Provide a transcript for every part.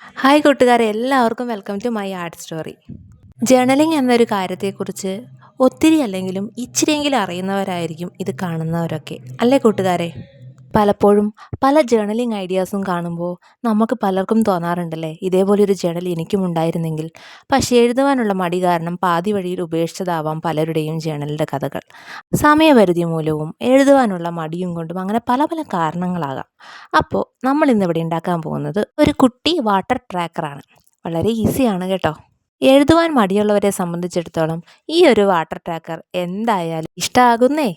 Hi കൂട്ടുകാരെ, എല്ലാവർക്കും welcome to my art story. Journaling എന്നൊരു കാര്യത്തെക്കുറിച്ച് ഒത്തിരി അല്ലെങ്കിലും ഇച്ചിരിയെങ്കിലും അറിയുന്നവരായിരിക്കും ഇത് കാണുന്നവരൊക്കെ, അല്ലേ കൂട്ടുകാരെ? പലപ്പോഴും പല ജേർണലിംഗ് ഐഡിയാസും കാണുമ്പോൾ നമുക്ക് പലർക്കും തോന്നാറുണ്ടല്ലേ, ഇതേപോലൊരു ജേർണൽ എനിക്കും ഉണ്ടായിരുന്നെങ്കിൽ. പക്ഷേ എഴുതുവാനുള്ള മടി കാരണം പാതി വഴിയിൽ ഉപേക്ഷിച്ചതാവാം പലരുടെയും ജേർണലിൻ്റെ കഥകൾ. സമയപരിധി മൂലവും എഴുതുവാനുള്ള മടിയും കൊണ്ടും അങ്ങനെ പല പല കാരണങ്ങളാകാം. അപ്പോൾ നമ്മൾ ഇന്നിവിടെ ഉണ്ടാക്കാൻ പോകുന്നത് ഒരു കുട്ടി വാട്ടർ ട്രാക്കറാണ്. വളരെ ഈസിയാണ് കേട്ടോ. എഴുതുവാൻ മടിയുള്ളവരെ സംബന്ധിച്ചിടത്തോളം ഈ ഒരു വാട്ടർ ട്രാക്കർ എന്തായാലും ഇഷ്ടമാകുന്നേ.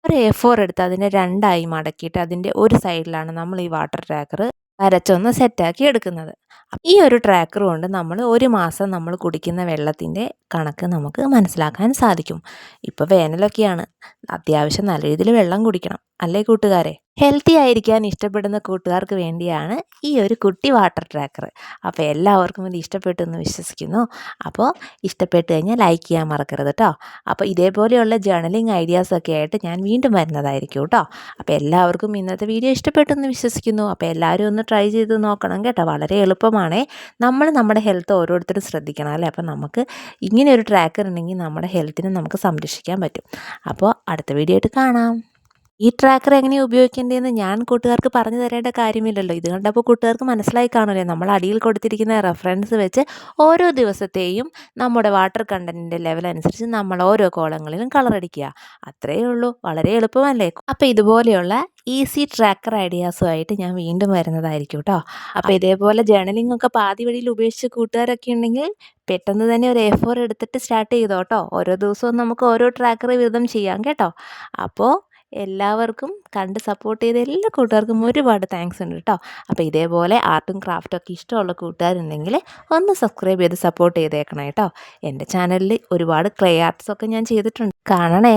ഒരു A4 എടുത്ത് അതിനെ രണ്ടായി മടക്കിയിട്ട് അതിൻ്റെ ഒരു സൈഡിലാണ് നമ്മൾ ഈ വാട്ടർ ട്രാക്കർ വരച്ചൊന്ന് സെറ്റാക്കി എടുക്കുന്നത്. ഈ ഒരു ട്രാക്കർ കൊണ്ട് നമ്മൾ ഒരു മാസം നമ്മൾ കുടിക്കുന്ന വെള്ളത്തിൻ്റെ കണക്ക് നമുക്ക് മനസ്സിലാക്കാൻ സാധിക്കും. ഇപ്പോൾ വേനലൊക്കെയാണ്, അത്യാവശ്യം നല്ല രീതിയിൽ വെള്ളം കുടിക്കണം, അല്ലേ കൂട്ടുകാരെ? ഹെൽത്തി ആയിരിക്കാൻ ഇഷ്ടപ്പെടുന്ന കൂട്ടുകാർക്ക് വേണ്ടിയാണ് ഈ ഒരു കുട്ടി വാട്ടർ ട്രാക്കർ. അപ്പോൾ എല്ലാവർക്കും ഇത് ഇഷ്ടപ്പെട്ടു എന്ന് വിശ്വസിക്കുന്നു. അപ്പോൾ ഇഷ്ടപ്പെട്ട് കഴിഞ്ഞാൽ ലൈക്ക് ചെയ്യാൻ മറക്കരുത് കേട്ടോ. അപ്പോൾ ഇതേപോലെയുള്ള ജേർണലിംഗ് ഐഡിയാസൊക്കെ ആയിട്ട് ഞാൻ വീണ്ടും വരുന്നതായിരിക്കും കേട്ടോ. അപ്പോൾ എല്ലാവർക്കും ഇന്നത്തെ വീഡിയോ ഇഷ്ടപ്പെട്ടു എന്ന് വിശ്വസിക്കുന്നു. അപ്പോൾ എല്ലാവരും ഒന്ന് ട്രൈ ചെയ്ത് നോക്കണം കേട്ടോ. വളരെ എളുപ്പമാണേ. നമ്മൾ നമ്മുടെ ഹെൽത്ത് ഓരോരുത്തരും ശ്രദ്ധിക്കണം അല്ലേ. അപ്പോൾ നമുക്ക് ഇങ്ങനെ ഒരു ട്രാക്കർ ഉണ്ടെങ്കിൽ നമ്മുടെ ഹെൽത്തിനെ നമുക്ക് സംരക്ഷിക്കാൻ പറ്റും. അപ്പോൾ അടുത്ത വീഡിയോ ആയിട്ട് കാണാം. ഈ ട്രാക്കർ എങ്ങനെയാണ് ഉപയോഗിക്കേണ്ടതെന്ന് ഞാൻ കൂട്ടുകാർക്ക് പറഞ്ഞു തരേണ്ട കാര്യമില്ലല്ലോ. ഇത് കണ്ടപ്പോൾ കൂട്ടുകാർക്ക് മനസ്സിലായി കാണുമല്ലേ. നമ്മൾ അടിയിൽ കൊടുത്തിരിക്കുന്ന റെഫറൻസ് വെച്ച് ഓരോ ദിവസത്തെയും നമ്മുടെ വാട്ടർ കണ്ടൻറ്റിൻ്റെ ലെവൽ അനുസരിച്ച് നമ്മൾ ഓരോ കോളങ്ങളിലും കളർ അടിക്കുക. അത്രയേ ഉള്ളൂ. വളരെ എളുപ്പമല്ലേ. അപ്പോൾ ഇതുപോലെയുള്ള ഈസി ട്രാക്കർ ഐഡിയാസുമായിട്ട് ഞാൻ വീണ്ടും വരുന്നതായിരിക്കും കേട്ടോ. അപ്പോൾ ഇതേപോലെ ജേർണലിംഗ് ഒക്കെ പാതി വഴിയിൽ ഉപേക്ഷിച്ച് കൂട്ടുകാരൊക്കെ ഉണ്ടെങ്കിൽ പെട്ടെന്ന് തന്നെ ഒരു A4 എടുത്തിട്ട് സ്റ്റാർട്ട് ചെയ്തോ കേട്ടോ. ഓരോ ദിവസവും നമുക്ക് ഓരോ ട്രാക്കർ വീതം ചെയ്യാം കേട്ടോ. അപ്പോൾ എല്ലാവർക്കും കണ്ട് സപ്പോർട്ട് ചെയ്ത എല്ലാ കൂട്ടുകാർക്കും ഒരുപാട് താങ്ക്സ് ഉണ്ട് കേട്ടോ. അപ്പോൾ ഇതേപോലെ ആർട്ടും ക്രാഫ്റ്റും ഒക്കെ ഇഷ്ടമുള്ള കൂട്ടുകാരുണ്ടെങ്കിൽ ഒന്ന് സബ്സ്ക്രൈബ് ചെയ്ത് സപ്പോർട്ട് ചെയ്തേക്കണം കേട്ടോ. എൻ്റെ ചാനലിൽ ഒരുപാട് ക്ലേ ആർട്ട്സൊക്കെ ഞാൻ ചെയ്തിട്ടുണ്ട്, കാണണേ.